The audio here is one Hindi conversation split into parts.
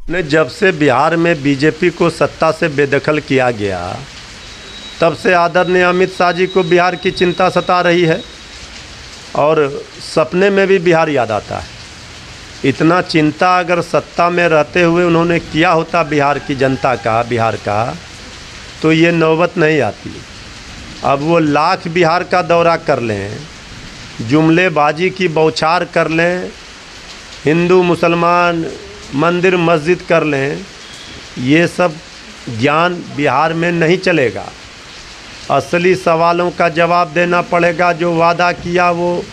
ने जब से बिहार में बीजेपी को सत्ता से बेदखल किया गया, तब से आदरणीय अमित शाह जी को बिहार की चिंता सता रही है और सपने में भी बिहार याद आता है। इतना चिंता अगर सत्ता में रहते हुए उन्होंने किया होता बिहार की जनता का, बिहार का, तो ये नौबत नहीं आती। अब वो लाख बिहार का दौरा कर लें, जुमलेबाजी की बौछार कर लें, हिंदू मुसलमान मंदिर मस्जिद कर लें, ये सब ज्ञान बिहार में नहीं चलेगा। असली सवालों का जवाब देना पड़ेगा, जो वादा किया वो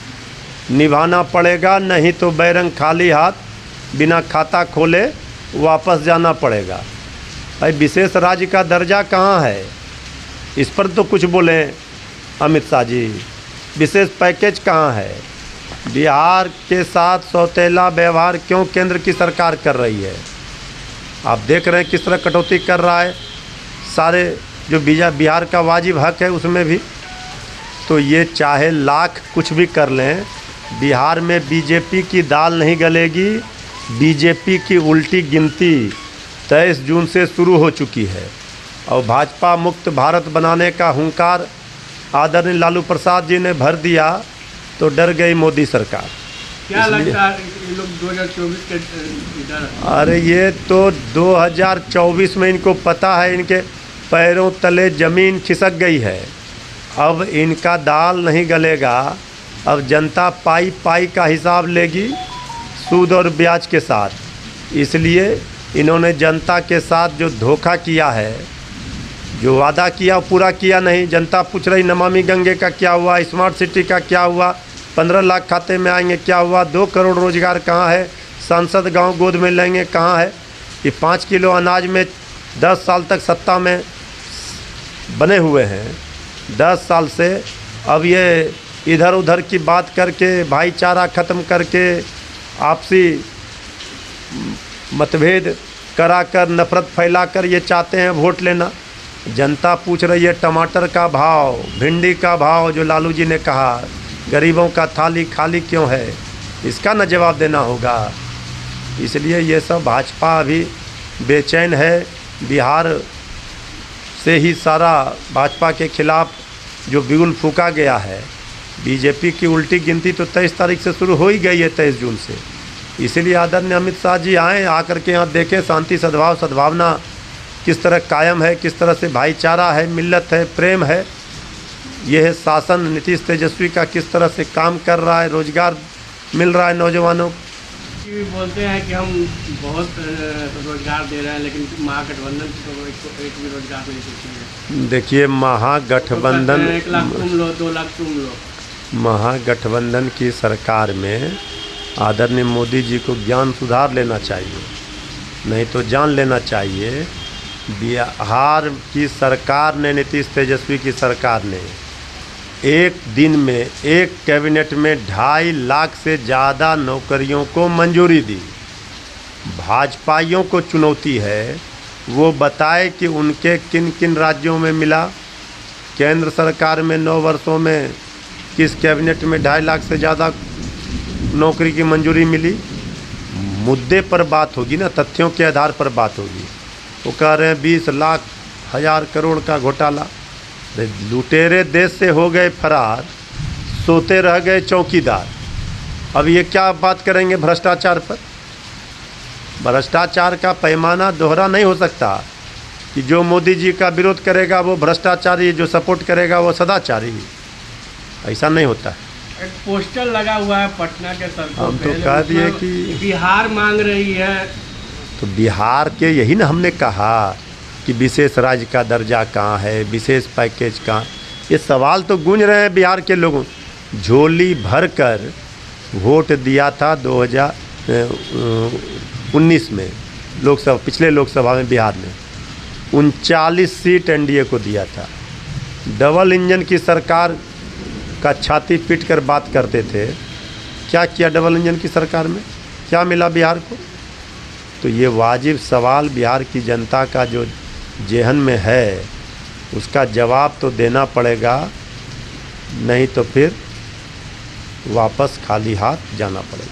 निभाना पड़ेगा, नहीं तो बैरंग खाली हाथ बिना खाता खोले वापस जाना पड़ेगा। भाई विशेष राज्य का दर्जा कहाँ है, इस पर तो कुछ बोलें अमित शाह जी। विशेष पैकेज कहाँ है? बिहार के साथ सौतेला व्यवहार क्यों केंद्र की सरकार कर रही है? आप देख रहे हैं किस तरह कटौती कर रहा है सारे जो बिहार का वाजिब हक है उसमें भी। तो ये चाहे लाख कुछ भी कर लें, बिहार में बीजेपी की दाल नहीं गलेगी। बीजेपी की उल्टी गिनती 23 जून से शुरू हो चुकी है और भाजपा मुक्त भारत बनाने का हुंकार आदरणीय लालू प्रसाद जी ने भर दिया तो डर गई मोदी सरकार। क्या लगता है ये लोग 2024 के इधर? अरे ये तो 2024 में इनको पता है, इनके पैरों तले ज़मीन खिसक गई है। अब इनका दाल नहीं गलेगा। अब जनता पाई पाई का हिसाब लेगी सूद और ब्याज के साथ। इसलिए इन्होंने जनता के साथ जो धोखा किया है, जो वादा किया पूरा किया नहीं। जनता पूछ रही नमामि गंगे का क्या हुआ, स्मार्ट सिटी का क्या हुआ, 15 लाख खाते में आएंगे क्या हुआ, 2 करोड़ रोजगार कहाँ है, सांसद गांव गोद में लेंगे कहाँ है। ये 5 किलो अनाज में 10 साल तक सत्ता में बने हुए हैं, 10 साल से। अब ये इधर उधर की बात करके, भाईचारा ख़त्म करके, आपसी मतभेद कराकर, नफरत फैलाकर ये चाहते हैं वोट लेना। जनता पूछ रही है टमाटर का भाव, भिंडी का भाव, जो लालू जी ने कहा गरीबों का थाली खाली क्यों है, इसका न जवाब देना होगा। इसलिए ये सब भाजपा अभी बेचैन है। बिहार से ही सारा भाजपा के खिलाफ जो बिगुल फूका गया है। बीजेपी की उल्टी गिनती तो 23 तारीख से शुरू हो ही गई है, 23 जून से। इसीलिए आदरणीय अमित शाह जी आएँ, आकर के यहाँ देखें शांति सद्भाव सद्भावना किस तरह कायम है, किस तरह से भाईचारा है, मिल्लत है, प्रेम है। यह है शासन नीतीश तेजस्वी का किस तरह से काम कर रहा है, रोजगार मिल रहा है नौजवानों को। ये बोलते हैं कि हम बहुत रोजगार दे रहे हैं, लेकिन महागठबंधन तो एक भी रोजगार नहीं देती है। देखिए महागठबंधन, 1 लाख तुम लो, 2 लाख तुम लो। महागठबंधन की सरकार में आदरणीय मोदी जी को ज्ञान सुधार लेना चाहिए, नहीं तो जान लेना चाहिए। बिहार की सरकार ने, नीतीश तेजस्वी की सरकार ने एक दिन में एक कैबिनेट में 2.5 लाख से ज़्यादा नौकरियों को मंजूरी दी। भाजपाइयों को चुनौती है वो बताए कि उनके किन किन राज्यों में मिला। केंद्र सरकार में 9 वर्षों में किस कैबिनेट में 2.5 लाख से ज़्यादा नौकरी की मंजूरी मिली। मुद्दे पर बात होगी ना, तथ्यों के आधार पर बात होगी। वो कह रहे हैं 20 लाख 1000 करोड़ का घोटाला। लुटेरे देश से हो गए फरार, सोते रह गए चौकीदार। अब ये क्या बात करेंगे भ्रष्टाचार पर? भ्रष्टाचार का पैमाना दोहरा नहीं हो सकता कि जो मोदी जी का विरोध करेगा वो भ्रष्टाचारी, जो सपोर्ट करेगा वो सदाचारी। ऐसा नहीं होता है। एक पोस्टर लगा हुआ है पटना के सड़कों हम पे, तो कह दिए कि बिहार मांग रही है। तो बिहार के यही ना हमने कहा कि विशेष राज्य का दर्जा कहाँ है, विशेष पैकेज कहाँ। ये सवाल तो गूंज रहे हैं बिहार के लोगों। झोली भर कर वोट दिया था 2019 में लोकसभा, पिछले लोकसभा में बिहार ने 39 सीट एनडीए को दिया था। डबल इंजन की सरकार का छाती पीट कर बात करते थे। क्या किया डबल इंजन की सरकार में, क्या मिला बिहार को? तो ये वाजिब सवाल बिहार की जनता का जो जेहन में है उसका जवाब तो देना पड़ेगा, नहीं तो फिर वापस खाली हाथ जाना पड़ेगा।